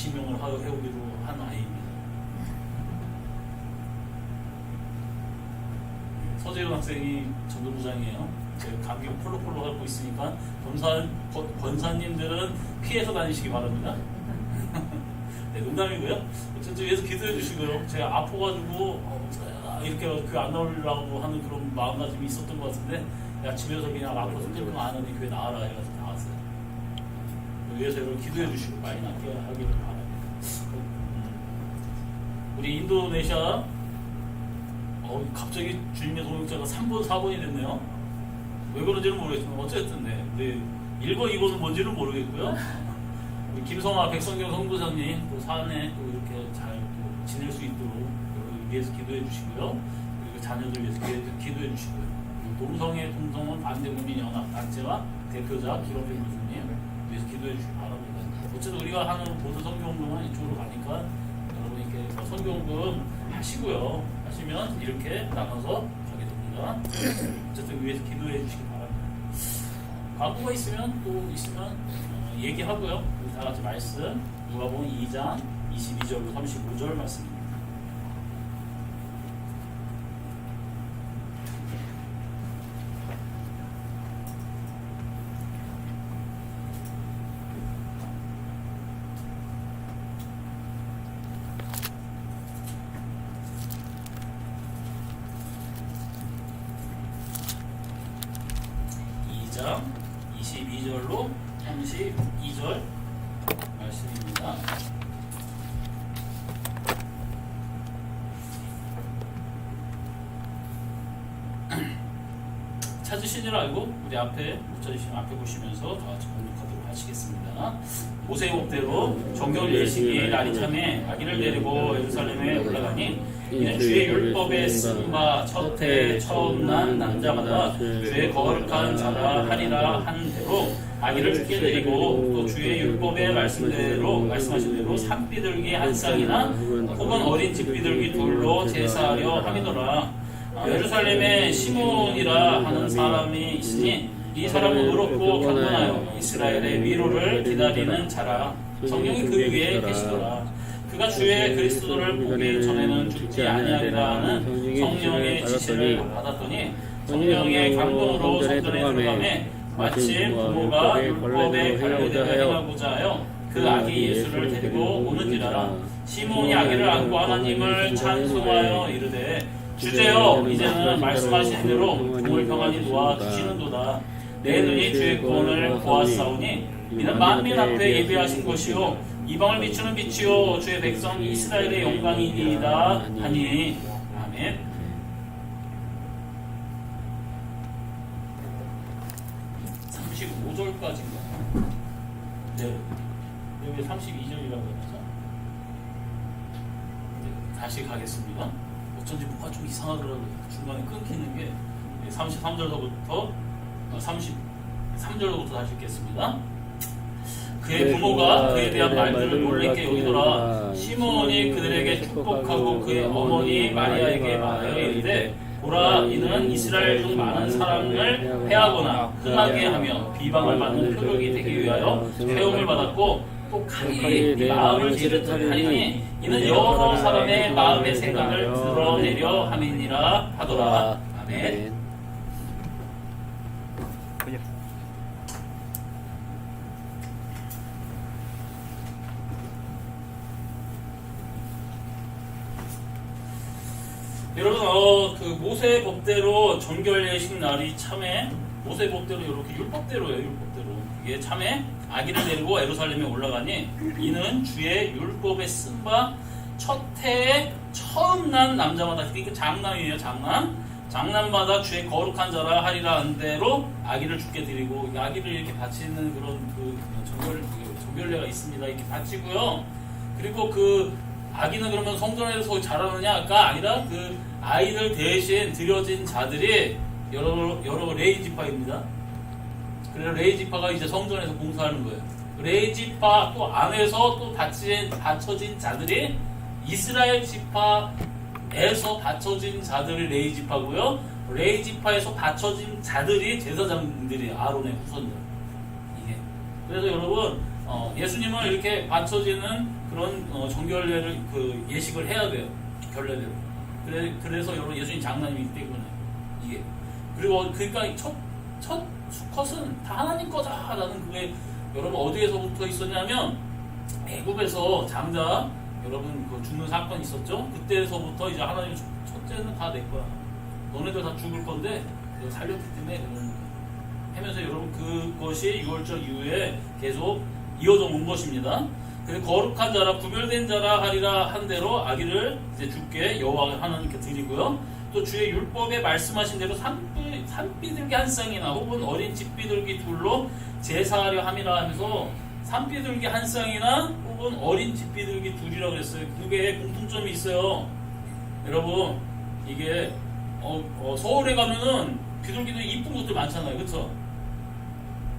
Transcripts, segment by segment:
지명을 해오기로 한 아이입니다. 서재훈 학생이 전도부장이에요. 제가 감기 폴로폴로 앓고 있으니까 권사님들은 피해서 다니시기 바랍니다. 네, 농담이고요. 어쨌든 위해서 기도해 주시고요. 제가 아파가지고 이렇게 교회 안 나오려고 하는 그런 마음가짐이 있었던 것 같은데 집에서 그냥 아파서 힘들면 안 하니 교회 나와라 해가지고 나왔어요. 위해서 여러분 기도해 주시고 많이 낫게 하기를 바랍니다. 우리 인도네시아 갑자기 주님의 동역자가 3번, 4번이 됐네요. 왜 그런지는 모르겠지만 어쨌든 네. 1번, 2번은 뭔지는 모르겠고요. 우리 김성아 백성경 성부장님 또 사안에 또 이렇게 잘 또 지낼 수 있도록 위해서 기도해 주시고요. 그리고 자녀들 위해서 기도해 주시고요. 동성애 동성은 반대국민연합단체와 대표자 기록현 교수님 위해서 기도해 주시기 바랍니다. 어쨌든 우리가 하는 보수 선교운동은 이쪽으로 가니까 여러분 이렇게 선교운동 하시고요. 하시면 이렇게 나눠서 가게 됩니다. 어쨌든 위해서 기도해 주시기 바랍니다. 광고가 있으면 얘기하고요. 우리 다 같이 말씀 누가복음 2장 22절로 35절 말씀입니다. 장 22절로 32절 말씀입니다. 찾으신 줄 알고 우리 앞에 못 찾으시면 앞에 보시면서 다 같이 공독하도록 하시겠습니다. 모세의 법대로 정결 예식이 날이 참에 아기를 데리고 예루살렘에 올라가니 이는 주의 율법에 쓴 바 첫해 처음 난 남자마다 주의 거룩한 자라 하리라 한 대로 아기를 죽게 드리고 또 주의 율법의 말씀하신 대로 산비둘기 한 쌍이나 혹은 어린 집비둘기 둘로 제사하려 함이더라. 예루살렘에 시몬이라 하는 사람이 있으니 이 사람은 의롭고 경건하여 이스라엘의 위로를 기다리는 자라. 성령이 그 위에 계시더라. 그가 주의 그리스도를 보기 전에는 죽지 아니하리라 하는 성령의 지시를 받았더니 성령의 감동으로 성전에 들어가매 마침 부모가 율법에 관료되게 행하고자 하여 그 아기 예수를 데리고 오는지라. 시몬이 아기를 안고 하나님을 찬송하여 이르되 주제여 이제는 말씀하신 대로 부모를 평안히 놓아 주시는도다. 내 눈이 주의 구원을 보았사오니 이는 만민 앞에 예비하신 것이요 이방을 비추는 빛이요 주의 백성 이스라엘의 영광이니이다 하니. 아멘. (35절까지인가요? 네. 여기 32절이라고 하면서 다시 가겠습니다. 어쩐지 뭐가 좀 이상하더라고요. 중간에 끊기는 게 33절부터 33절부터 다시 읽겠습니다. 그의 부모가 그에 대한 말들을 놀랍게 여기더라. 시몬이 그들에게 축복하고 그의 어머니 마리아에게 말하여 이르되 보라 이는 이스라엘 중 많은 사람을 해하거나 흥하게 하며 비방을 받는 표적이 되기 위하여 세움을 받았고 또 칼이 마음을 지르듯하니 이는 여러 사람의 마음의 생각을 드러내려 함이니라 하더라. 아멘. 여러분, 그 모세 법대로 정결 예식 날이 참에 모세 법대로 이렇게 율법대로예요. 율법대로 이게 참에 아기를 데리고 예루살렘에 올라가니 이는 주의 율법에 쓴 바 첫 해에 처음 난 남자마다, 그러니까 장남이에요. 장남마다 주의 거룩한 자라 하리라 한 대로 아기를 죽게 드리고, 아기를 이렇게 바치는 그런 그 정결례가 있습니다. 이렇게 바치고요. 그리고 그 아기는 그러면 성전에서 자라느냐가 아니라 그 아이를 대신 드려진 자들이 여러 레이 지파입니다. 그래서 레이 지파가 이제 성전에서 봉사하는 거예요. 레이 지파 또 안에서 또 바쳐진 자들이 이스라엘 지파에서 바쳐진 자들이 레이 지파고요. 레이 지파에서 바쳐진 자들이 제사장들이에요. 아론의 후손들. 이게. 그래서 여러분 예수님을 이렇게 바쳐지는 그런 정결례를 그 예식을 해야 돼요. 결례대로. 그래서 여러분 예수님 장남이기 때문에 이게 그리고 그러니까 첫 수컷은 다 하나님 거다라는 그게 여러분 어디에서부터 있었냐면 애굽에서 장자 여러분 그 죽는 사건이 있었죠. 그때서부터 이제 하나님 첫째는 다 내 거야. 너네들 다 죽을 건데 내가 살렸기 때문에 하면서 여러분 그것이 유월절 이후에 계속 이어져 온 것입니다. 그래서 거룩한 자라 구별된 자라 하리라 한 대로 아기를 이제 주께 여호와 하나님께 드리고요. 또 주의 율법에 말씀하신 대로 산비둘기 한 쌍이나 혹은 어린 집비둘기 둘로 제사하려 함이라 하면서 산비둘기 한 쌍이나 혹은 어린 집비둘기 둘이라고 했어요. 그게 공통점이 있어요. 여러분 이게 서울에 가면은 비둘기들 이쁜 것들 많잖아요. 그쵸?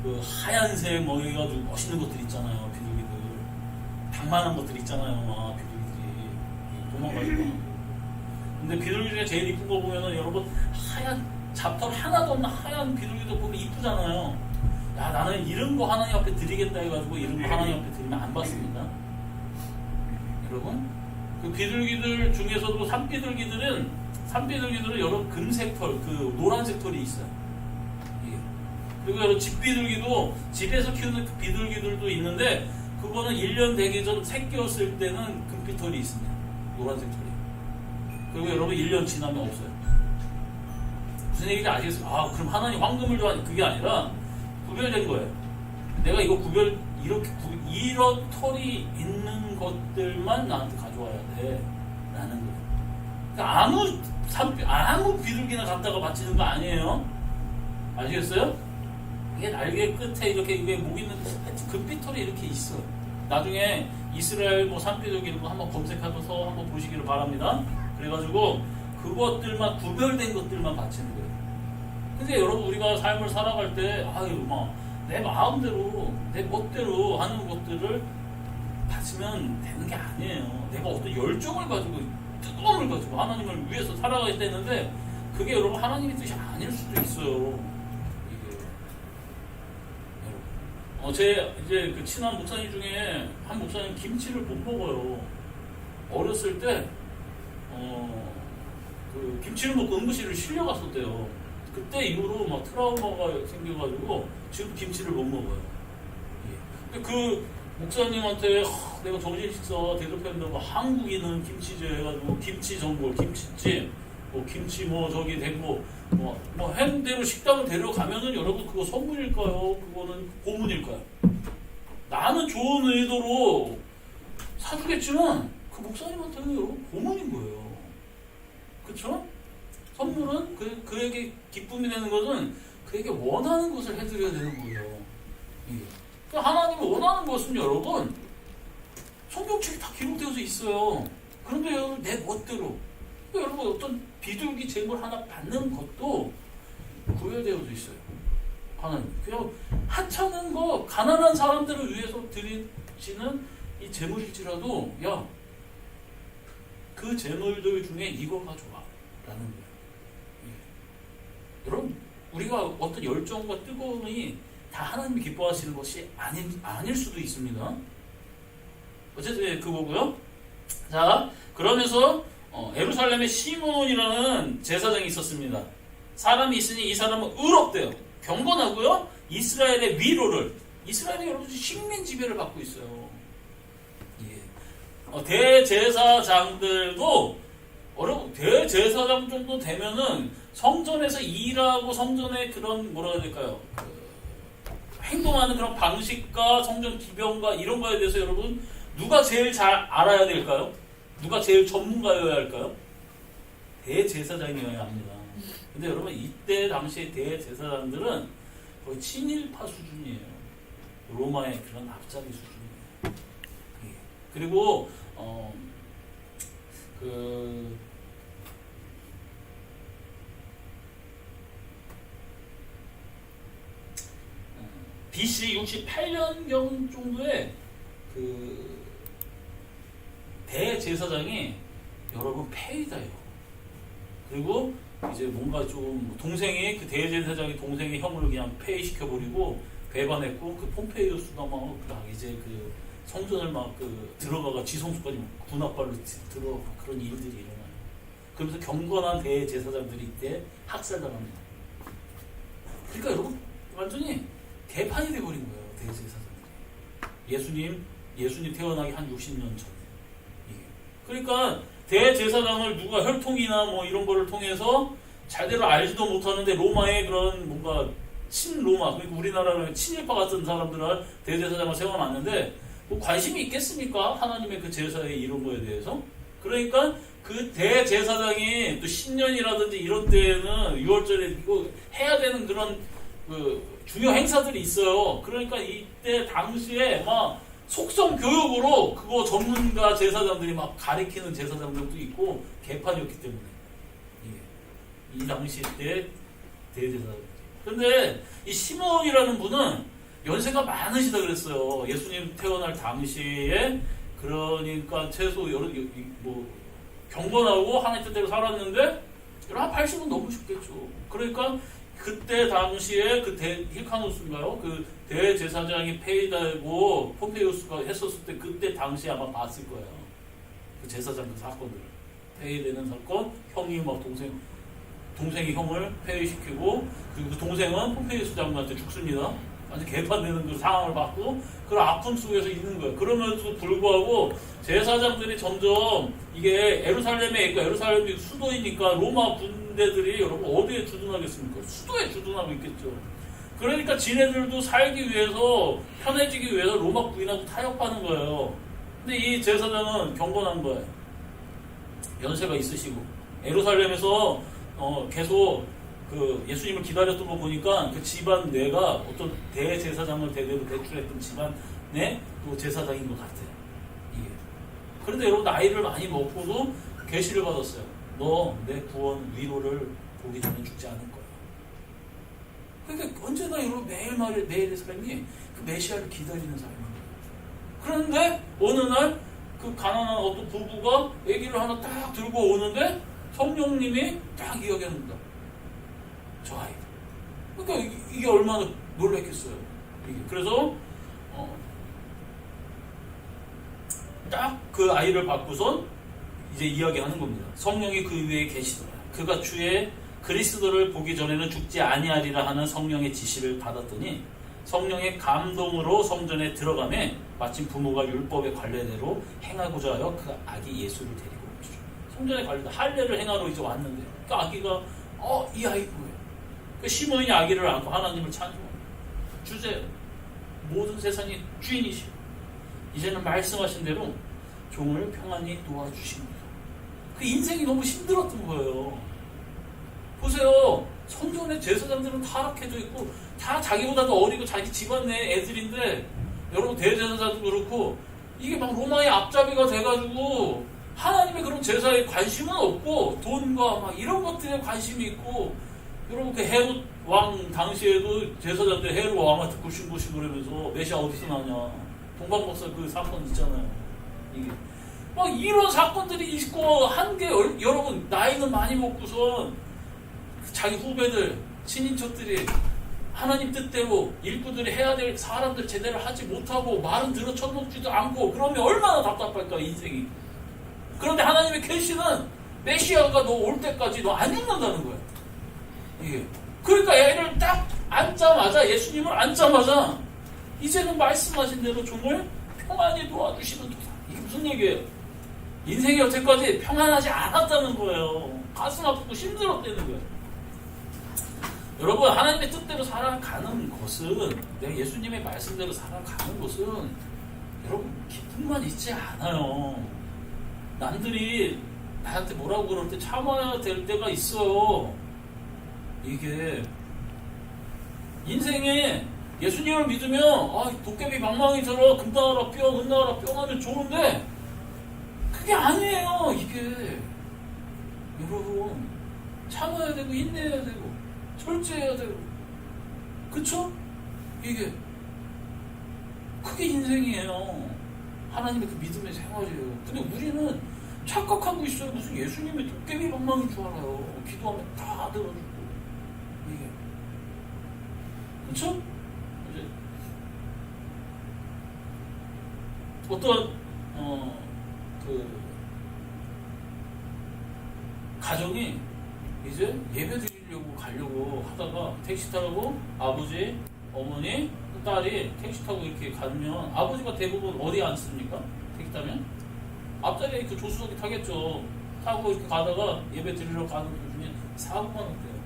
그 하얀색 뭐 해가지고 멋있는 것들 있잖아요. 비둘기들 방만한 것들 있잖아요. 막 비둘기들이 도망가지고. 근데 비둘기 중에 제일 이쁜 거 보면은 여러분 하얀 잡털 하나도 없는 하얀 비둘기도 보면 이쁘잖아요. 야 나는 이런 거 하나님 앞에 드리겠다 해가지고 이런 거 하나님 앞에 드리면 안 받습니다. 여러분 그 비둘기들 중에서도 산비둘기들은 여러분 금색 털, 그 노란색 털이 있어요. 예. 그리고 여러분 집비둘기도 집에서 키우는 그 비둘기들도 있는데 그거는 1년 되기 전 새끼였을 때는 금빛 털이 있습니다. 노란색 털이. 그리고 여러분 1년 지나면 없어요. 무슨 얘기인지 아시겠어요? 아 그럼 하나님 황금을 좋아하니 그게 아니라 구별된 거예요. 내가 이거 이런 털이 있는 것들만 나한테 가져와야 돼 라는 거예요. 그러니까 아무 비둘기나 갖다가 바치는 거 아니에요. 아시겠어요? 이게 날개 끝에 이렇게 목 있는 금빛 털이 이렇게 있어. 나중에 이스라엘 뭐 산비둘기 이런 거 한번 검색하면서 한번 보시기를 바랍니다. 그래가지고 그것들만 구별된 것들만 바치는 거예요. 근데 여러분 우리가 삶을 살아갈 때 내 마음대로 내 멋대로 하는 것들을 바치면 되는 게 아니에요. 내가 어떤 열정을 가지고 뜨거움을 가지고 하나님을 위해서 살아가야 되는데 그게 여러분 하나님의 뜻이 아닐 수도 있어요. 이게 제 이제 그 친한 목사님 중에 한 목사님 김치를 못 먹어요. 어렸을 때 그 김치를 먹고 응급실을 실려갔었대요. 그때 이후로 막 트라우마가 생겨가지고 지금 김치를 못 먹어요. 예. 근데 그 목사님한테 내가 점심 식사 대접했는데 한국인은 김치제 해가지고 김치 전골, 김치찜, 김치 저기 대고 햄대로 식당을 데려가면은 여러분 그거 선물일까요? 그거는 고문일까요? 나는 좋은 의도로 사주겠지만 그 목사님한테는 여러분 고문인 거예요. 그쵸? 선물은 그에게 기쁨이 되는 것은 그에게 원하는 것을 해드려야 되는 거예요. 예. 하나님이 원하는 것은 여러분 성경책에 다 기록되어져 있어요. 그런데 여러분 내 멋대로 여러분 어떤 비둘기 제물 하나 받는 것도 구별되어져 있어요. 하나님 그냥 하찮은 거 가난한 사람들을 위해서 드리시는 이 제물일지라도 그 제물들 중에 이거 가져와 라는 거예요. 예. 여러분 우리가 어떤 열정과 뜨거움이 다 하나님이 기뻐하시는 것이 아닐 수도 있습니다. 어쨌든 그거고요. 자 그러면서 예루살렘에 시몬이라는 제사장이 있었습니다. 사람이 있으니 이 사람은 의롭대요. 경건하고요. 이스라엘의 위로를 이스라엘이 여러분 식민 지배를 받고 있어요. 예. 대제사장들도 여러분 대제사장 정도 되면은 성전에서 일하고 성전의 그런 뭐라 해야 될까요? 행동하는 그런 방식과 성전 기병과 이런 거에 대해서 여러분 누가 제일 잘 알아야 될까요? 누가 제일 전문가여야 할까요? 대제사장이어야 합니다. 근데 여러분 이때 당시에 대제사장들은 거의 친일파 수준이에요. 로마의 그런 앞잡이 수준이에요. 예. 그리고 BC 68년경 정도에 대제사장이 여러분 폐위다요. 그리고 이제 뭔가 좀 동생이 그 대제사장이 동생의 형을 그냥 폐위시켜버리고 배반했고 그 폼페이우스가 막 이제 그 성전을 막 그 들어가가 지성소까지 군합발로 들어가 그런 일들이 일어나요. 그러면서 경건한 대제사장들이 이때 학살당합니다. 그러니까 여러분 완전히 개판이 돼버린 거예요. 대제사장들이. 예수님 태어나기 한 60년 전. 그러니까 대제사장을 누가 혈통이나 뭐 이런 거를 통해서 제대로 알지도 못하는데 로마의 그런 뭔가 친로마, 그러니까 우리나라는 친일파 같은 사람들을 대제사장을 세워놨는데 뭐 관심이 있겠습니까? 하나님의 그 제사에 이런 거에 대해서. 그러니까 그 대제사장이 또 신년이라든지 이런 때에는 6월절에 이거 해야 되는 그런 그 중요 행사들이 있어요. 그러니까 이때 당시에 막 속성 교육으로 그거 전문가 제사장들이 막 가리키는 제사장들도 있고 개판이었기 때문에 이 당시 때 대제사장. 근데 이 시몬이라는 분은 연세가 많으시다 그랬어요. 예수님 태어날 당시에. 그러니까 최소 뭐 경건하고 하나님 뜻대로 살았는데 한 80은 넘으셨겠죠. 그러니까 그때 당시에 그 힐카누스인가요? 그 대제사장이 폐위되고 폼페이우스가 했었을 때 그때 당시에 아마 봤을 거예요. 그 제사장 그 사건을. 폐위되는 사건, 형이 막 동생이 형을 폐위시키고 그리고 그 동생은 폼페이우스 장군한테 죽습니다. 완전 개판되는 그 상황을 받고 그런 아픔 속에서 있는 거예요. 그러면서도 불구하고 제사장들이 점점 이게 에루살렘에 있고 에루살렘이 수도이니까 로마 군대들이 여러분 어디에 주둔하겠습니까? 수도에 주둔하고 있겠죠. 그러니까 지네들도 살기 위해서 편해지기 위해서 로마 부인하고 타협하는 거예요. 근데 이 제사장은 경건한 거예요. 연세가 있으시고 에루살렘에서 계속 그 예수님을 기다렸던 거 보니까 그 집안 뇌가 어떤 대제사장을 대대로 대출했던 집안의 또 제사장인 것 같아요. 이게. 그런데 여러분 나이를 많이 먹고도 계시를 받았어요. 너 내 구원 위로를 보기 전에 죽지 않을 거야. 그러니까 언제나 여러분 매일의 삶이 그 메시아를 기다리는 삶입니다. 그런데 어느 날 그 가난한 어떤 부부가 아기를 하나 딱 들고 오는데 성령님이 딱 이야기합니다. 저 아이. 그러니까 이게 얼마나 놀랐겠어요. 그래서 딱 그 아이를 받고선 이제 이야기하는 겁니다. 성령이 그 위에 계시더라. 그가 주의 그리스도를 보기 전에는 죽지 아니하리라 하는 성령의 지시를 받았더니 성령의 감동으로 성전에 들어가매 마침 부모가 율법의 관례대로 행하고자 하여 그 아기 예수를 데리고 오죠. 성전의 관례대 할례를 행하러 이제 왔는데 그 아기가 이 아이 뭐예요? 그 시몬이 아기를 안고 하나님을 찬송합니다. 주제 모든 세상의 주인이시오. 이제는 말씀하신 대로 종을 평안히 도와주십니다. 그 인생이 너무 힘들었던 거예요. 보세요. 성전의 제사장들은 타락해져 있고 다 자기보다도 어리고 자기 집안 내 애들인데 여러분 대제사장도 그렇고 이게 막 로마의 앞잡이가 돼가지고 하나님의 그런 제사에 관심은 없고 돈과 막 이런 것들에 관심이 있고 여러분 그 헤롯 왕 당시에도 제사장들 헤롯 왕한테 굴신굴신거리면서 메시아 어디서 나냐 동방박사 그 사건 있잖아요. 이게 막 이런 사건들이 있고 한 게 여러분 나이는 많이 먹고선 자기 후배들 친인척들이 하나님 뜻대로 일꾼들이 해야 될 사람들 제대로 하지 못하고 말은 들어 쳐먹지도 않고 그러면 얼마나 답답할까 인생이. 그런데 하나님의 계시는 메시아가 너 올 때까지 너 안 죽는다는 거야. 이게. 그러니까 애를 딱 앉자마자 예수님을 앉자마자 이제는 말씀하신 대로 종을 평안히 도와주시는 도사. 이게 무슨 얘기예요? 인생이 여태까지 평안하지 않았다는 거예요. 가슴 아프고 힘들었다는 거예요. 여러분 하나님의 뜻대로 살아가는 것은 내가 예수님의 말씀대로 살아가는 것은 여러분 기쁨만 있지 않아요. 남들이 나한테 뭐라고 그럴 때 참아야 될 때가 있어요. 이게 인생에 예수님을 믿으면 도깨비 방망이처럼 금나와라 뿅 은나와라 뿅 하면 좋은데 그게 아니에요. 이게 여러분 참아야 되고 인내해야 되고 절제해야 되고 그쵸? 이게 그게 인생이에요. 하나님의 그 믿음의 생활이에요. 근데 우리는 착각하고 있어요. 무슨 예수님의 도깨비 방망이인 줄 알아요. 기도하면 다 들어주고 이게 그쵸? 이제 어떤 그 가정이 이제 예배 드리려고 가려고 하다가 택시 타고 아버지, 어머니, 딸이 택시 타고 이렇게 가면 아버지가 대부분 어디에 앉습니까? 택시 타면? 앞자리에 그 조수석에 타겠죠. 타고 이렇게 가다가 예배 드리러 가는 도중에 사고가 났대요.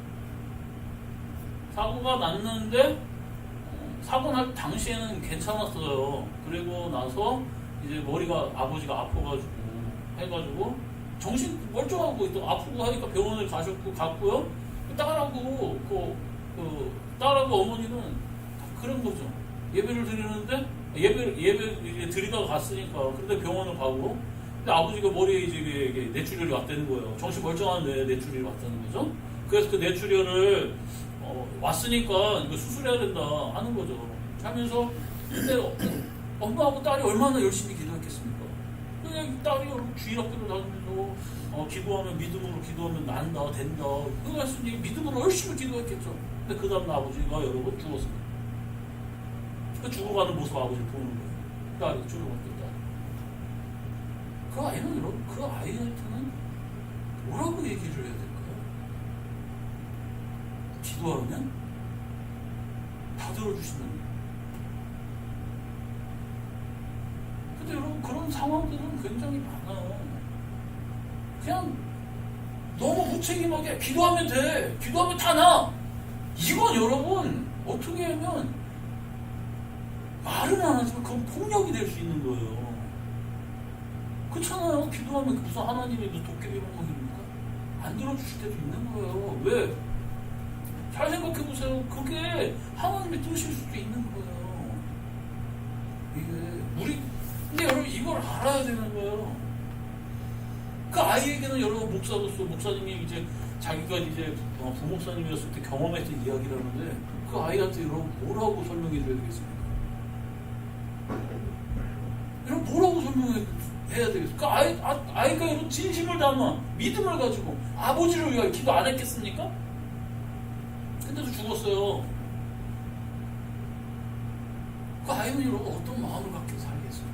사고가 났는데 사고 날 당시에는 괜찮았어요. 그리고 나서 이제 머리가 아버지가 아파가지고 해가지고 정신 멀쩡하고 있다가 아프고 하니까 병원을 갔고요. 딸하고 딸하고 어머니는 다 그런 거죠. 예배를 드리는데 예배 드리다가 갔으니까 그런데 병원을 가고 근데 아버지가 머리에 이제 뇌출혈이 왔다는 거예요. 정신 멀쩡한데 뇌출혈이 왔다는 거죠. 그래서 그 뇌출혈을 왔으니까 이거 수술해야 된다 하는 거죠. 하면서 근데 엄마하고 딸이 얼마나 열심히 기도했겠습니까? 그냥 딸이 주일학교를 다니면서 기도하면 믿음으로 기도하면 난다 된다 그거 했으니 믿음으로 열심히 기도했겠죠. 근데 그 다음날 아버지가 여러분 죽었습니다. 그 죽어가는 모습 아버지를 보는 거예요. 딸이 죽어갔겠다. 그 아이는 여러분 그 아이한테는 뭐라고 얘기를 해야 될까요? 기도하면 다 들어주신다는 거예요. 근데 여러분 그런 상황들은 굉장히 많아요. 그냥 너무 무책임하게 기도하면 돼. 기도하면 다 나. 이건 여러분 어떻게 하면 말은 안 하지만 그건 폭력이 될 수 있는 거예요. 그렇잖아요. 기도하면 무슨 하나님이 도깨비 방망입니까? 안 들어주실 때도 있는 거예요. 왜? 잘 생각해보세요. 그게 하나님의 뜻일 수도 있는 거예요. 이게 근데 여러분 이걸 알아야 되는 거예요. 그 아이에게는 여러분 목사로서 목사님이 이제 자기가 이제 부목사님이었을 때 경험했던 이야기를 하는데 그 아이한테 여러분 뭐라고 설명해 줘야 되겠습니까? 여러분 뭐라고 설명해야 되겠습니까? 그 아이가 여러분 진심을 담아 믿음을 가지고 아버지를 위하여 기도 안 했겠습니까? 근데도 죽었어요. 그 아이는 여러분 어떤 마음을 갖고 살겠어요?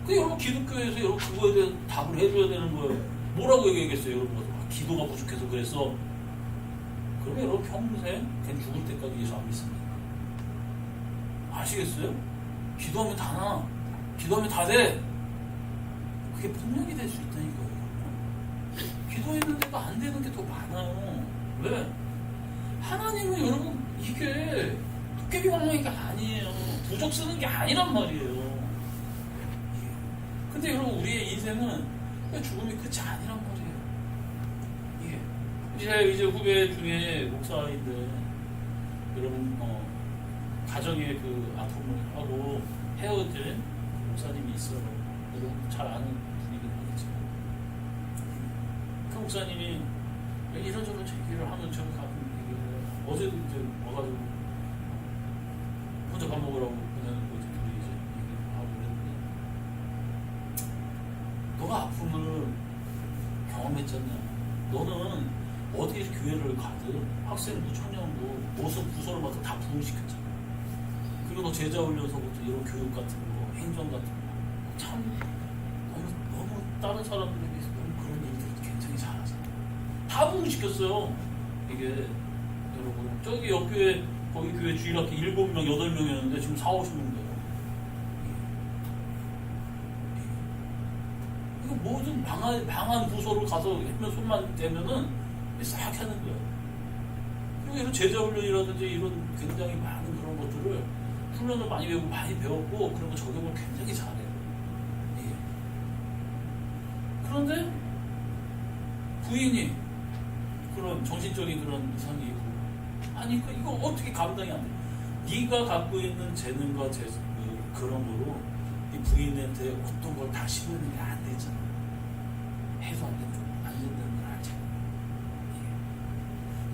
그 여러분 기독교에서 여러분 그거에 대한 답을 해줘야 되는 거예요. 뭐라고 얘기하겠어요? 여러분 기도가 부족해서 그래서 그러면 여러분 평생 그냥 죽을 때까지 예수 안 믿습니다. 아시겠어요? 기도하면 다 나. 기도하면 다 돼. 그게 폭력이 될 수 있다니까요. 기도했는데도 안 되는 게 더 많아요. 왜? 하나님은 여러분 이게 도깨비 방망이가 아니에요. 부적 쓰는 게 아니란 말이에요. 근데 여러분 우리의 인생은 죽음이 끝이 아니란 말이에요. 이제 후배 중에 목사인데 여러분 가정의 그 아픔을 하고 헤어진 목사님이 있어요. 여러분 잘 아는 분이긴 하겠죠. 그 목사님이 이런저런 얘기를 하면 저를 가끔 얘기를 해요. 어제도 이제 와가지고 혼자 밥 먹으라고 그냥 둘이 이제 얘기를 하고 그랬는데 너가 아픔을 경험했잖냐. 너는 어디 교회를 가든 학생부, 청년부, 모습, 부서를 맡아 다 부흥시켰잖아. 그리고 너 제자 훈련서부터 이런 교육 같은 거, 행정 같은 거 참 너무 다른 사람들에 비해서 너무 그런 일들을 굉장히 잘하잖아. 다 부흥시켰어요. 이게 여러분 저기 옆교회 거기 교회 주일학교 7명, 8명이었는데 지금 4, 50명 돼요. 이거 모든 망한 부서로 가서 하면 손만 대면은 싹 하는 거예요. 그리고 이런 제자훈련이라든지 이런 굉장히 많은 그런 것들을 훈련을 많이 배우고 많이 배웠고 그런 거 적용을 굉장히 잘해요. 예. 그런데 부인이 그런 정신적인 그런 이상이 있고 하니까 이거 어떻게 감당이 안 돼? 네가 갖고 있는 재능과 그런 거로 이 부인한테 어떤 걸 다 시도했는 게 안 되잖아. 해도 안 된다는 걸 알잖아.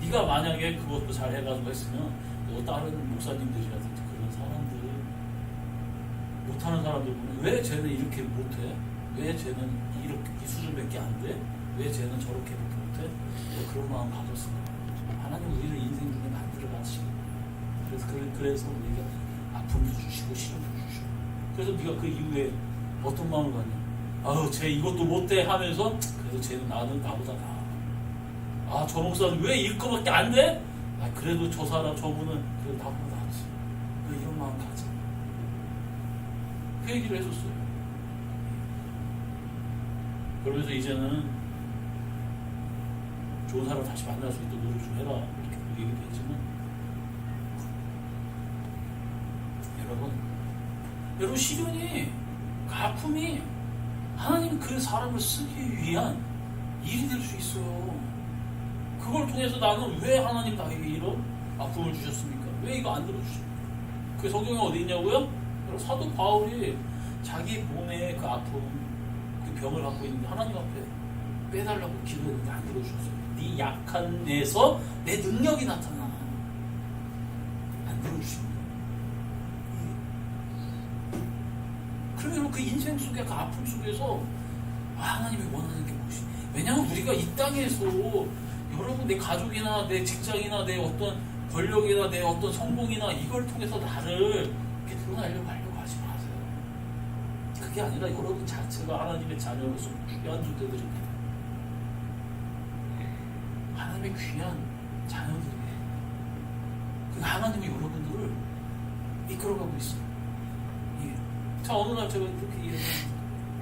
네가 만약에 그것도 잘 해가지고 했으면 너 다른 목사님들이라든지 그런 사람들 못하는 사람들 보면 왜 쟤는 이렇게 못해? 왜 쟤는 이렇게 이 수준밖에 안 돼? 왜 쟤는 저렇게 못해? 너 그런 마음 가졌어. 하나님 우리를 인생 중에 만들어 가시고 그래서 우리가 아픔도 주시고 시련도 주시고 그래서 네가 그 이후에 어떤 마음을 갖냐? 아유, 쟤 이것도 못해 하면서 그래도 쟤는 나보다 나아. 아, 저 목사는 왜 이거밖에 안 돼? 아, 그래도 저 사람 저분은 그래도 나보다 낫지. 왜 이런 마음 가지? 그 얘기를 해줬어요. 그러면서 이제는 좋은 사람 다시 만날 수 있도록 노력 좀 해라 이렇게 얘기도 했지만, 여러분 시련이, 그 아픔이 하나님 그 사람을 쓰기 위한 일이 될 수 있어요. 그걸 통해서 나는 왜 하나님 나에게 이런 아픔을 주셨습니까? 왜 이거 안 들어주십니까? 그 성경에 어디 있냐고요? 사도 바울이 자기 몸에 그 아픔, 그 병을 갖고 있는데 하나님 앞에 빼달라고 기도했는데 안 들어주셨어요. 네 약함에서 내 능력이 나타나. 안 들어주십니다. 그러면 그 인생 속에 그 아픔 속에서 하나님이 원하는 게 무엇이? 왜냐하면 우리가 이 땅에서 여러분 내 가족이나 내 직장이나 내 어떤 권력이나 내 어떤 성공이나 이걸 통해서 나를 이렇게 드러내려고 하려고 하지 마세요. 그게 아니라 여러분 자체가 하나님의 자녀로서 귀한 존재들입니다. 하나님의 귀한 자녀들이에요. 그 하나님이 여러분들을 이끌어가고 있어요. 자, 어느 날 제가 이렇게 얘기했어요.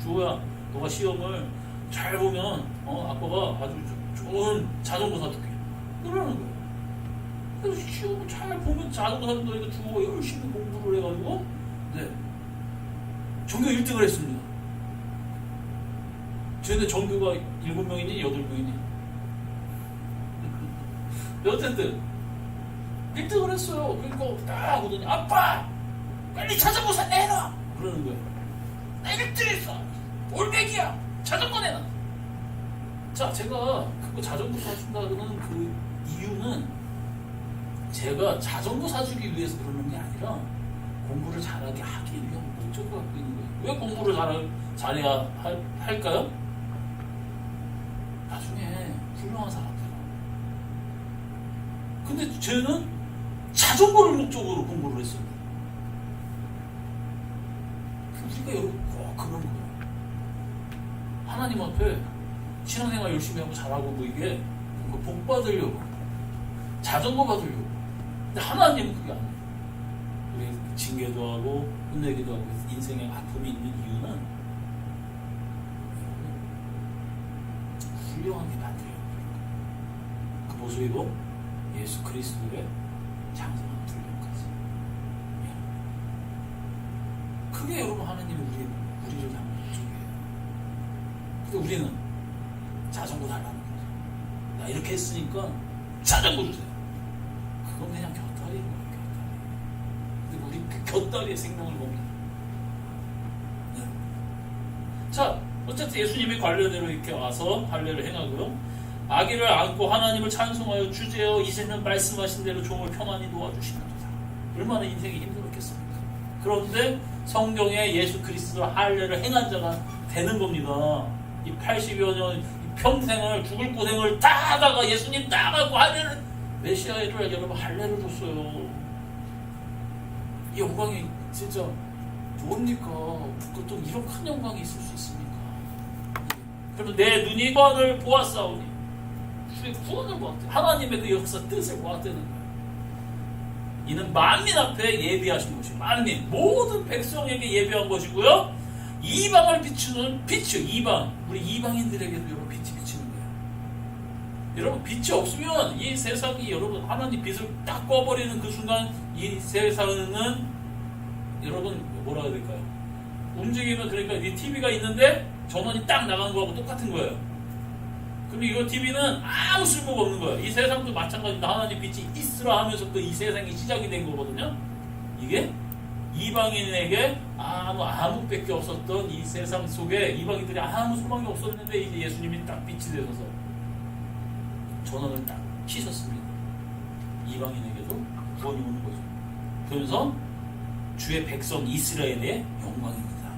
주호야, 너가 시험을 잘 보면 아빠가 아주 좋은 자전거 사줄게. 그러는 거예요. 그래서 시험을 잘 보면 자전거 사준다니까 주호가 열심히 공부를 해가지고 전교 1등을 했습니다. 쟤네 전교가 7명이니 8명이니 어쨌든 1등을 했어요. 그러니까 딱 오더니 아빠! 빨리 자전거 내놔! 그러는 거예요. 나 1등했어! 올백이야! 자전거 내놔! 자, 제가 그거 자전거 사준다는 그 이유는 제가 자전거 사주기 위해서 그러는 게 아니라 공부를 잘하게 하기 위한 목적을 갖고 있는 거예요. 왜 공부를 잘해야 할까요? 나중에 훌륭한 사람들. 근데 쟤는 자전거를 목적으로 공부를 했습니다. 우리가 여러분 꼭 그런 거예요. 하나님 앞에 신앙생활 열심히 하고 잘하고 뭐 이게 복 받으려고, 자전거 받으려고. 근데 하나님은 그게 아니에요. 우리 징계도 하고 혼내기도 하고 인생에 아픔이 있는 이유는 훌륭하게 만들려고. 그 모습이고 예수 그리스도의 장성한 분량까지. 그게 여러분 하나님이 우리를 향한 목적이에요. 근데 우리는 자전거 달라는 거죠. 나 이렇게 했으니까 자전거 주세요. 그건 그냥 곁다리인 거예요. 곁다리. 근데 우리 그 곁다리의 생명을 봅니다. 네. 자, 어쨌든 예수님이 관례대로 이렇게 와서 할례를 행하고요. 아기를 안고 하나님을 찬송하여 주제어 이제는 말씀하신 대로 종을 편안히 놓아주시는도다. 얼마나 인생이 힘들었겠습니까? 그런데 성경에 예수 그리스도 할례를 행한 자가 되는 겁니다. 이 80여 년 평생을 죽을 고생을 다 하다가 예수님 따가고 할례를, 메시아를 여러분 할례를 줬어요. 이 영광이 진짜 뭡니까? 또 이런 큰 영광이 있을 수 있습니까? 그래도 내 눈이 구원을 보았사오니, 주의 구원을 보았대. 하나님의 그 역사 뜻을 보았다는 거예요. 이는 만민 앞에 예비하신 것이고, 만민 모든 백성에게 예비한 것이고요. 이방을 비추는 빛이요. 이방, 우리 이방인들에게도 여러분 빛이 비치는 거예요. 여러분 빛이 없으면 이 세상이, 여러분 하나님 빛을 딱 꺼버리는 그 순간 이 세상은 여러분 뭐라 해야 될까요? 움직이면, 그러니까 이 TV가 있는데 전원이 딱 나가는 거하고 똑같은 거예요. 그럼 이거 TV는 아무 쓸모가 없는 거예요. 이 세상도 마찬가지입니다. 하나님 빛이 있으라 하면서 또 이 세상이 시작이 된 거거든요. 이게 이방인에게 아무 밖에 없었던 이 세상 속에 이방인들이 아무 소망이 없었는데 이제 예수님이 딱 빛이 되셔서 전원을 딱 치셨습니다. 이방인에게도 구원이 오는 거죠. 그러면서 주의 백성 이스라엘의 영광입니다.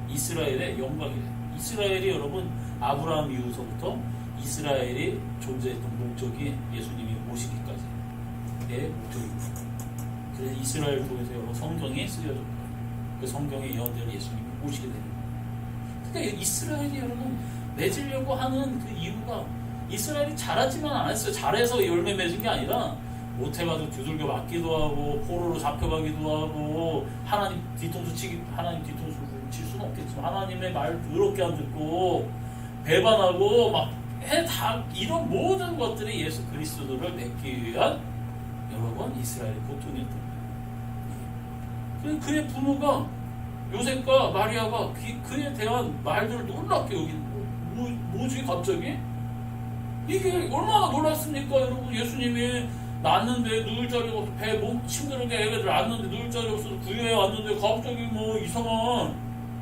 이스라엘의 영광이래요. 이스라엘이 여러분 아브라함 이후서부터 이스라엘이 존재했던 목적이 예수님이 오시기까지의 목적입니다. 그래서 이스라엘 통해서 여러분 성경이 쓰여졌고요. 그 성경의 예언대로 예수님이 오시게 되는 거예요. 그러니까 이스라엘이 여러분 맺으려고 하는 그 이유가 이스라엘이 잘하지만 않았어요. 잘해서 열매 맺은 게 아니라 못해가지고 두들겨 맞기도 하고 포로로 잡혀가기도 하고 하나님 뒤통수 칠 수는 없겠지만 하나님의 말 더럽게 안 듣고 배반하고 막 다 이런 모든 것들이 예수 그리스도를 맺기 위한 여러분 이스라엘의 고통이었던 거예요. 그의 부모가 요셉과 마리아가 그에 대한 말들을 놀랍게 여기 뭐지 갑자기? 이게 얼마나 놀랐습니까 여러분. 예수님이 낳았는데 누울 자리가 없어. 배 힘들게 애들 낳았는데 누울 자리 없어서 구유에 왔는데 갑자기 뭐 이상한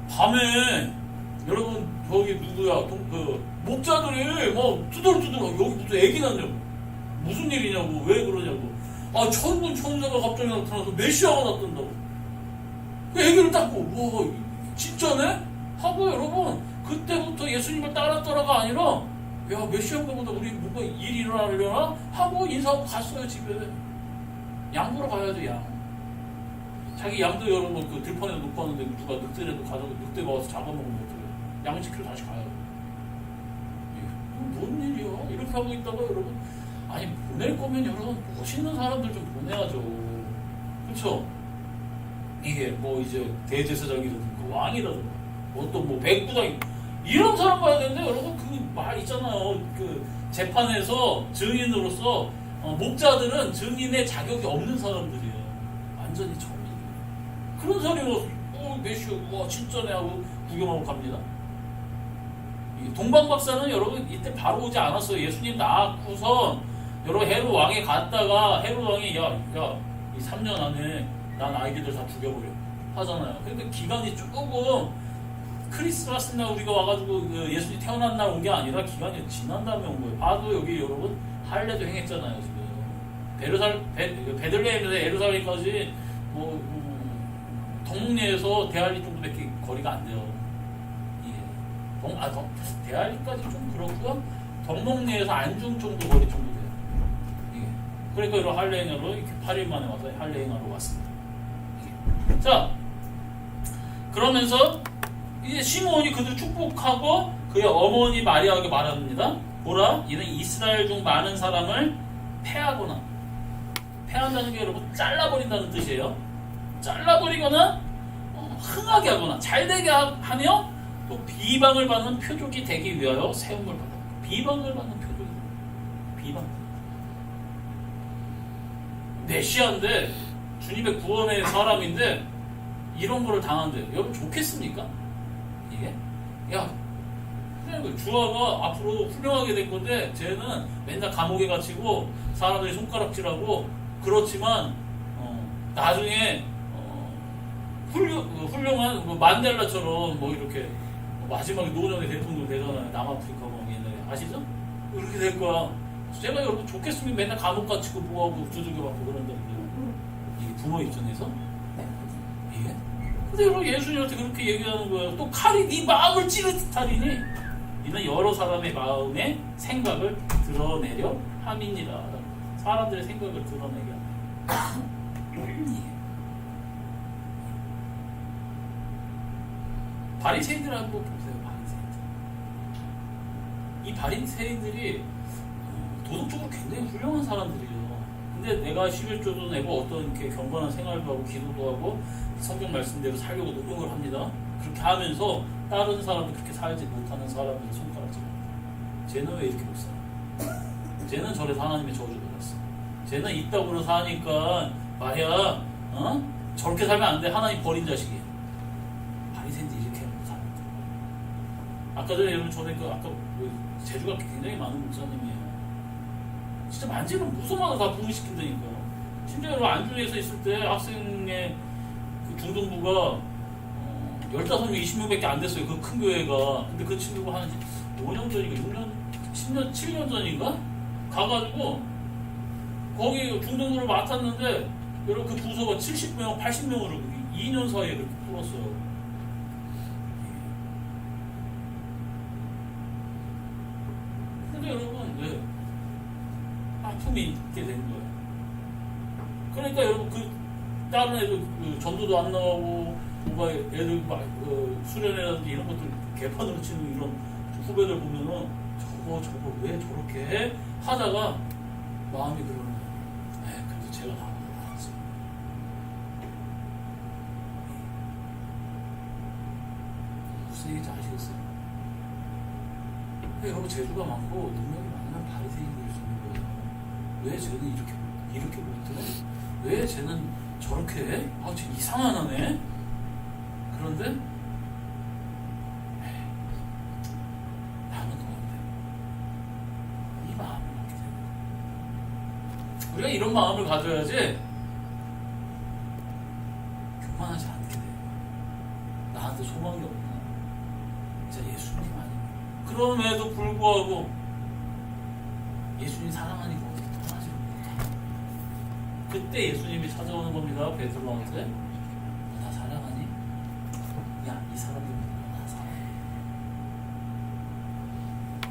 밤에 여러분 저기 누구야 목자들이 막 두들두들 여기 무슨 애기 낳냐고 무슨 일이냐고 왜 그러냐고 천군 천사가 갑자기 나타나서 메시아가 났던다고 그 애기를 닦고 와 진짜네? 하고 여러분 그때부터 예수님을 따랐더라가 아니라 야 메시아인가 보다 우리 뭔가 일이 일어나려나? 하고 인사하고 갔어요 집에. 양 보러 가야죠 양. 자기 양도 여러분 그 들판에 놓고 왔는데 누가 늑대라도 가져가 늑대가 와서 잡아먹으면 어떡해요. 양 지키러 다시 가요. 뭔 일이야? 이렇게 하고 있다가 여러분 아니 보낼 거면 여러분 멋있는 사람들 좀 보내야죠. 그렇죠? 이게 뭐 이제 대제사장이라든가 왕이라든가 어떤 뭐 백부장 이런 사람 봐야 되는데 여러분 그 말 있잖아요. 그 재판에서 증인으로서 목자들은 증인의 자격이 없는 사람들이에요. 완전히 처음이에요. 그런 사람이 메시아 와 진짜네 하고 구경하고 갑니다. 동방박사는 여러분 이때 바로 오지 않았어요. 예수님 낳고선 여러분 헤롯 왕에 갔다가 헤롯 왕이 야 이 3년 안에 난 아이들 다 죽여버려 하잖아요. 그러니까 기간이 조금 크리스마스 날 우리가 와가지고 예수님 태어난 날 온 게 아니라 기간이 지난 다음에 온 거예요. 봐도 여기 여러분 할례도 행했잖아요. 지금 베들레헴에서 예루살렘까지 동문리에서 대할리 정도밖에 거리가 안 돼요. 대할리까지 좀 그렇고요. 덕목리에서 안중 정도 거리 정도 돼요. 예. 그러니까 이런 할례행하러 이렇게 8일 만에 와서 할례행하러 왔습니다. 예. 자, 그러면서 이제 시므온이 그들 축복하고 그의 어머니 마리아에게 말합니다. 보라, 이는 이스라엘 중 많은 사람을 패하거나 패한다는 게 여러분 잘라버린다는 뜻이에요. 잘라버리거나 흥하게 하거나 잘되게 하며 또 비방을 받는 표적이 되기 위하여 세움을 받아. 비방을 받는 표적이 비방. 메시아인데 주님의 구원의 사람인데 이런 거를 당한대요. 여러분 좋겠습니까? 이게? 야, 그냥 주아가 앞으로 훌륭하게 될 건데 쟤는 맨날 감옥에 갇히고 사람들이 손가락질하고 그렇지만 나중에 훌륭한 만델라처럼 뭐 이렇게 마지막에 노년의 대통령 되잖아요. 남아프리카 뭐 옛날에 아시죠? 이렇게 될 거야. 제가 여러분 좋겠으면 맨날 감옥 갇히고 뭐하고 두들겨 맞고 그런다는데 이게 부모 입장에서 예? 근데 여러분 예수님한테 그렇게 얘기하는 거예요. 또 칼이 네 마음을 찌르 듯하리니 이는 여러 사람의 마음의 생각을 드러내려 함이니라. 사람들의 생각을 드러내게 합니다. 바리새인들 한번 보세요. 이 바리새인들이 도덕적으로 굉장히 훌륭한 사람들이에요. 근데 내가 11조도 내고 어떤 이렇게 경건한 생활도 하고 기도도 하고 성경 말씀대로 살려고 노력을 합니다. 그렇게 하면서 다른 사람들 그렇게 살지 못하는 사람들을 손가락질합니다. 쟤는 왜 이렇게 못 살아? 쟤는 저래서 하나님의 저주를 받았어. 쟤는 이따구로 사니까 말이야 저렇게 살면 안 돼. 하나님 버린 자식이야. 바리새인들이 이렇게 삽니다. 아까 전에 여러분 전에 아까 제주가 굉장히 많은 목사님이에요. 진짜 만지면 무서워서 다 부흥시킨다니까. 심지어 여러분 안중에서 있을 때 학생의 그 중등부가 15명, 20명밖에 안 됐어요. 그 큰 교회가. 근데 그 친구가 한 5년 전인가 6년, 10년, 7년 전인가? 가가지고 거기 중등부를 맡았는데 여러분 그 부서가 70명, 80명으로 2년 사이에 그렇게 풀었어요. 근데 여러분 왜 아픔이 있게 된 거예요. 그러니까 여러분 그 다른 애도 그 전도도 안 나오고 뭔가 애들 막 수련회라든지 이런 것들 개판으로 치는 이런 후배들 보면은 저거 왜 저렇게 해? 하다가 마음이 그러는 거예요. 그래서 제가 나왔어요. 무슨 얘기인지 아시겠어요? 여러분 재주가 많고 능력이 많으면 바리새인이 될 수 있는 거예요. 왜 쟤는 이렇게 못해? 왜 쟤는 저렇게 해? 쟤 이상한 애네? 그런데 나는 더한데 이 마음을 갖게 되는 거예요. 우리가 이런 마음을 가져야지 교만하지 않게 돼요. 나한테 소망이 없구나. 진짜 예수님 아니에요. 그럼에도 불구하고 예수님 사랑하니까 어떻게 떠나지 못해. 그때 예수님이 찾아오는 겁니다. 베드로한테. 너 나 사랑하니? 야, 이 사람들 너 나 사랑해.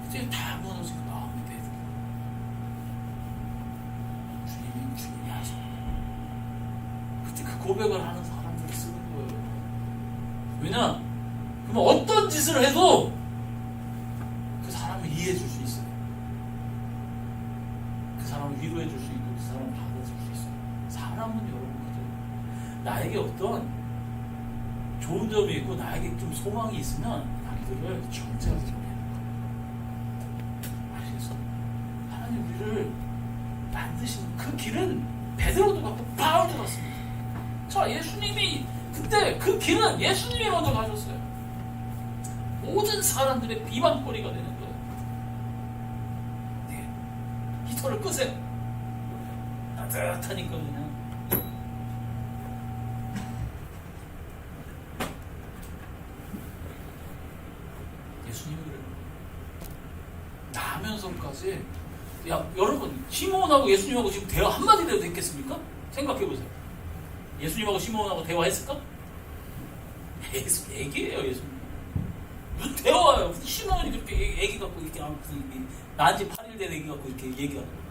그때 다 무너지고 마음이 베드로. 주님이 하셔. 그때 그 고백을 하는 사람들이 쓰는 거예요. 왜냐? 그러면 어떤 짓을 해도 그 사람을 이해해 줄 수 있어요. 그 사람을 위로해 줄 수 있고 그 사람을 받아줄 수 있어요. 사람은 여러분 그죠? 나에게 어떤 좋은 점이 있고 나에게 좀 소망이 있으면 남들을 정죄하지 않아요. 아시겠어요? 하나님 우리를 만드신 그 길은 베드로도 갖고 바울도 갔습니다. 자, 예수님이 그때 그 길은 예수님이 먼저 가셨어요. 모든 사람들의 비방거리가 되는 거예요. 네. 히터를 끄세요. 따뜻하니까 그냥. 예수님이 그래요. 나면서까지 여러분 시몬하고 예수님하고 지금 대화 한마디라도 됐겠습니까? 생각해보세요. 예수님하고 시몬하고 대화했을까? 얘기해요 예수님. 무슨 대화예요? 무슨 시몬이 그렇게 애기 갖고 이렇게 난지 8일 된 애기 갖고 이렇게 얘기하는 거예요.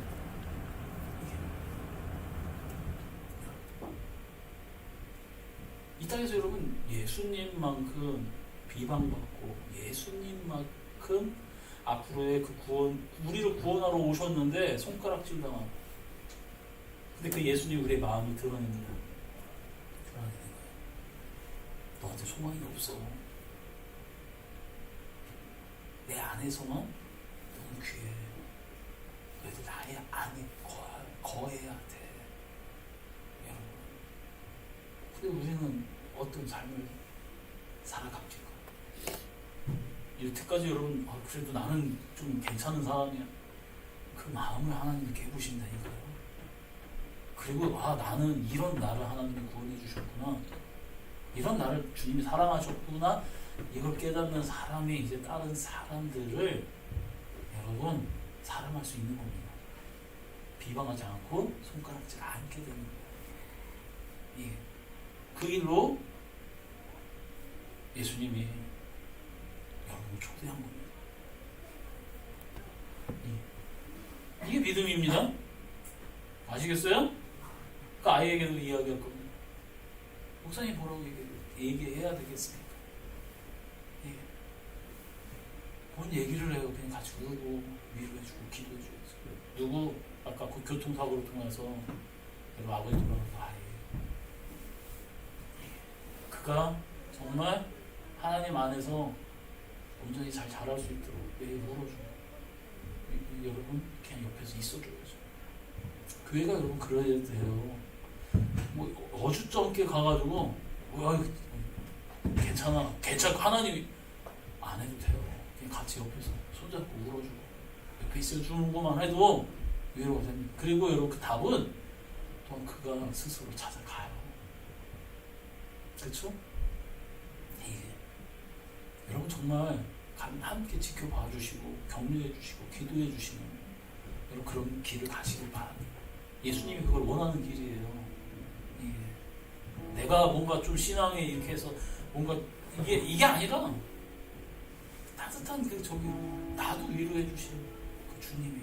이 땅에서 여러분 예수님만큼 비방받고 예수님만큼 앞으로의 그 구원, 우리를 구원하러 오셨는데 손가락질 당하고, 근데 그 예수님 우리의 마음을 드러냅니다. 드러내는 거예요. 너한테 소망이 없어. 내 안에서만 너는 귀해. 그래도 나의 안에 거해야 돼. 여러분. 근데 우리는 어떤 삶을 살아갑니까? 여태까지 여러분 그래도 나는 좀 괜찮은 사람이야. 그 마음을 하나님이 깨부신다니까요. 그리고 나는 이런 나를 하나님이 구원해 주셨구나. 이런 나를 주님이 사랑하셨구나. 이걸 깨닫는 사람이 이제 다른 사람들을 여러분 사랑할 수 있는 겁니다. 비방하지 않고 손가락질 않게 되는 거예요. 그 일로 예수님이 여러분을 초대한 겁니다. 이게 믿음입니다. 아시겠어요? 그 아이에게도 이야기할 겁니다. 목사님 뭐라고 얘기해야 되겠습니까? 뭔 얘기를 해요. 그냥 같이 울고 위로해주고 기도해주고. 누구 아까 그 교통사고를 통해서 여러분 아버지 돌아가는 아이예요. 그가 정말 하나님 안에서 온전히 잘 자랄 수 있도록 매일 물어주고 여러분 그냥 옆에서 있어줘야죠. 교회가 여러분 그래야 돼요. 뭐 어주쩡게 가가지고 괜찮아 하나님이 안 해도 돼요. 그냥 같이 옆에서 손잡고 울어주고 옆에 있어주는 것만 해도 위로가 됩니다. 그리고 여러분 그 답은 또한 그가 스스로 찾아가요. 그렇죠? 여러분 정말 함께 지켜봐 주시고 격려해 주시고 기도해 주시는 여러분 그런 길을 가시길 바랍니다. 예수님이 그걸 원하는 길이에요. 내가 뭔가 좀 신앙에 이렇게 해서 뭔가 이게 아니라 따뜻한 나도 위로해 주신 그 주님이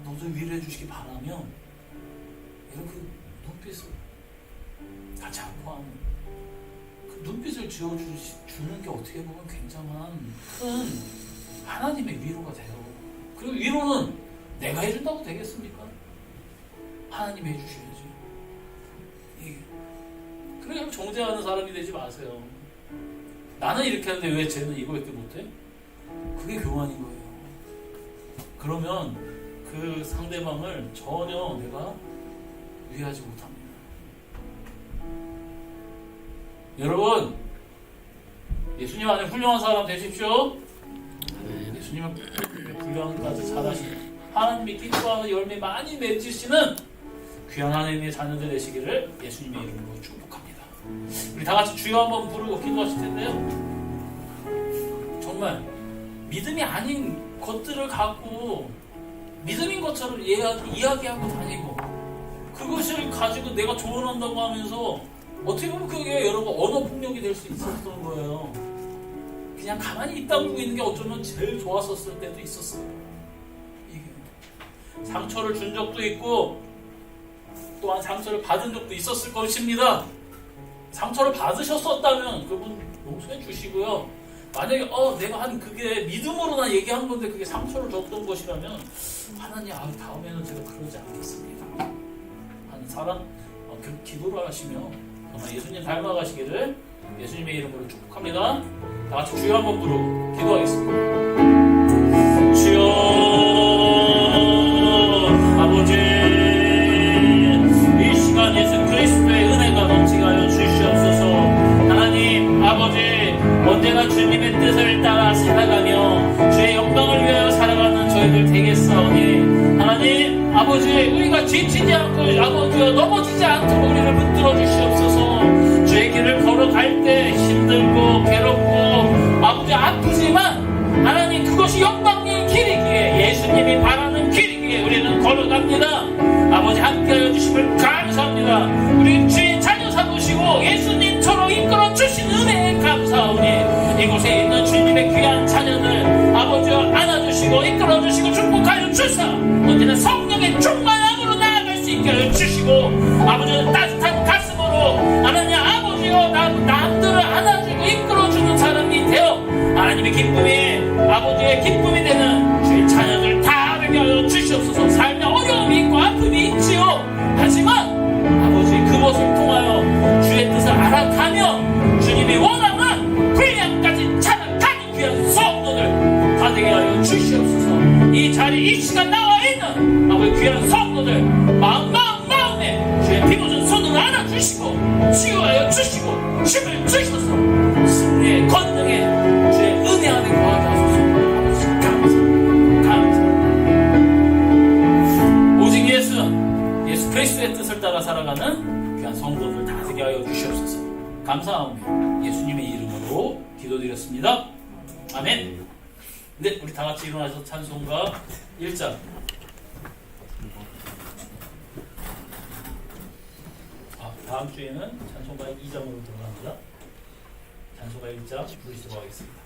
너도 위로해 주시기 바라면 이렇게 눈빛을 같이 안고하는 그 눈빛을 지어주는 게 어떻게 보면 굉장한 큰 하나님의 위로가 돼요. 그리고 위로는 내가 해준다고 되겠습니까? 하나님이 해주셔야지. 그러니까 정죄하는 사람이 되지 마세요. 나는 이렇게 하는데 왜 쟤는 이거밖에 못해? 그게 교만인 거예요. 그러면 그 상대방을 전혀 내가 위하지 못합니다. 여러분, 예수님 안에 훌륭한 사람 되십시오. 예수님은 훌륭한까지 잘하시는 하나님이 기뻐하는 열매 많이 맺으시는 귀한 하나님의 자녀들 되시기를 예수님의 이름으로 축복합니다. 우리 다 같이 주여 한번 부르고 기도하실 텐데요. 정말 믿음이 아닌 것들을 갖고 믿음인 것처럼 이야기하고 다니고 그것을 가지고 내가 조언한다고 하면서 어떻게 보면 그게 여러분 언어 폭력이 될 수 있었던 거예요. 그냥 가만히 입 다물고 있는 게 어쩌면 제일 좋았었을 때도 있었어요. 이게 상처를 준 적도 있고 또한 상처를 받은 적도 있었을 것입니다. 상처를 받으셨었다면 그분 용서해 주시고요. 만약에 내가 한 그게 믿음으로나 얘기한 건데 그게 상처를 줬던 것이라면 하나님 다음에는 제가 그러지 않겠습니다 하는 사람 그 기도를 하시며 정말 예수님 닮아가시기를 예수님의 이름으로 축복합니다. 다 같이 주여 한번 부르고 기도하겠습니다. 주여 아버지, 이 시간 예수 그리스도의 은혜가 넘치게 하여 주시옵소서. 하나님 아버지, 언제나 주님의 뜻을 따라 살아가며 주의 영광을 위하여 살아가는 저희들 되겠사오니 하나님 아버지, 우리가 지치지 않고 아버지여 넘어지지 않도록 우리를 붙들어 주시옵소서. 주의 길을 걸어갈 때 힘들고 괴롭고 아버지 아프지만 하나님 그것이 영광의 길이기에 예수님이 바라는 길이기에 우리는 걸어갑니다. 아버지 함께하여 주심을 감사합니다. 우리 주의 자녀 삼으시고 예수님처럼 이끌어 주신 은혜에 감사하오니 이곳에 있는 주님의 귀한 자녀들 아버지와 안아주시고 이끌어 주시고 축복하여 주사 언제나 성령의 충만함으로 나아갈 수 있게 하여 주시고 아버지는 따뜻한 가슴으로 하나님 아버지여 남들을 안아주고 이끌어주는 사람이 되어 하나님의 기쁨이 아버지의 기쁨이 되는 주의 자녀들 다 되게 하여 주시옵소서. 삶에 어려움이 있고 아픔이 있지요. 하지만 아버지 그것을 통하여 주의 뜻을 알아가며 주님이 원하는 분량까지 찾아가는 귀한 성도들 다 되게 하여 주시옵소서. 이 자리 이 시간 나와 있는 아버지 귀한 성도들 마음에 주의 피부준 손을 안아주시고 치유하여 주시고 힘을 주셔서 승리의 권능에 주의 은혜 안에 거하게 하소서. 아버지 감사합니다. 오직 예수 그리스도의 뜻을 따라 살아가는 귀한 성도들 다 되게 하여 주시옵소서. 감사하며 예수님의 이름으로 기도드렸습니다. 아멘. 네, 우리 다 같이 일어나서 찬송가 1장 다음 주에는 찬송가 2장으로 들어갑니다. 찬송가 1장 부르시도록 하겠습니다.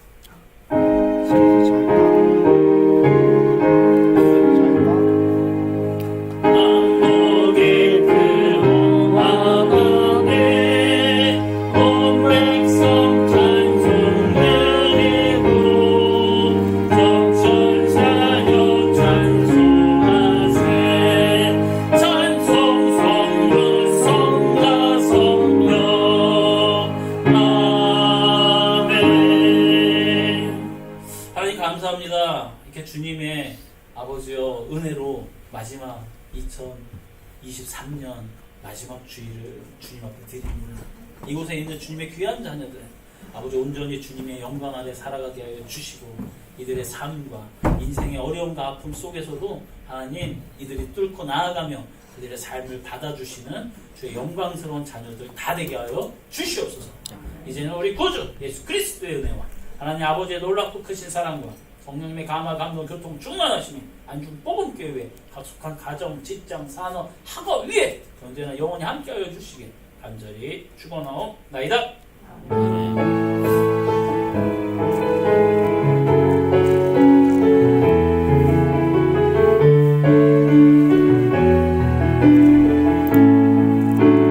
감사합니다. 이렇게 주님의 아버지여 은혜로 마지막 2023년 마지막 주일을 주님 앞에 드립니다. 이곳에 있는 주님의 귀한 자녀들 아버지 온전히 주님의 영광 아래 살아가게 하여 주시고 이들의 삶과 인생의 어려움과 아픔 속에서도 하나님 이들이 뚫고 나아가며 그들의 삶을 받아주시는 주의 영광스러운 자녀들 다 되게 하여 주시옵소서. 이제는 우리 구주 예수 그리스도의 은혜와 하나님 아버지의 놀랍고 크신 사랑과 성령님의 감화, 감동, 교통 충만하시니 안중 뽑음교회 각속한 가정, 직장, 산업, 학업 위에 언제나 영원히 함께하여 주시길 간절히 축원하옵나이다.